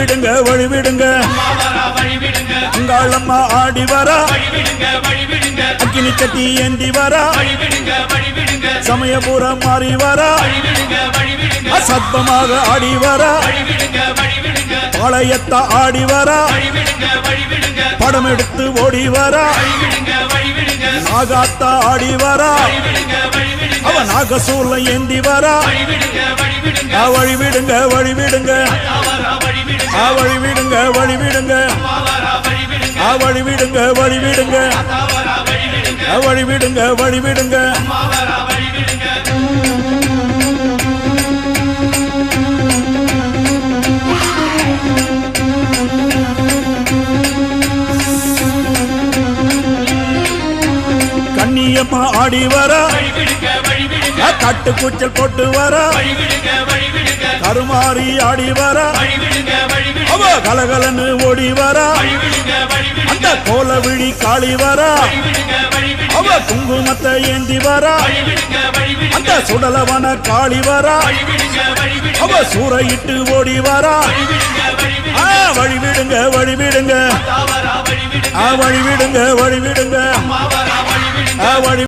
வழிவிடுங்க வழிவிடுங்க அங்காளம்மா ஆடி வரா அக்கினி சட்டி ஏந்தி வரா சமயபுரம் மாறி வரா அசத்தமாக ஆடி வரா பாளையத்த ஆடி வரா படம் எடுத்து ஓடி வரா நாகாத்தா ஆடி வரா அவ நாகசூர்ல ஏந்தி வரா வழிவிடுங்க வழிவிடுங்க வழிவிடுங்க வழிவிடுங்க வழிவிடுங்க வழிவிடுங்க வழிவிடுங்க வழிவிடுங்க கண்ணியம்மா ஆடி வரா கட்டு கூச்சல் போட்டு வரா கருமாறி ஆடி வரா அவ கலகலன்னு ஓடி வரா அந்த கோல விழி காளி வரா அவ குங்குமத்தை ஏந்தி வரா அந்த சுடலவன காளி வரா அவ சூறையிட்டு ஓடி வரா வழிவிடுங்க வழிவிடுங்க வழிவிடுங்க வழிவிடுங்க வழி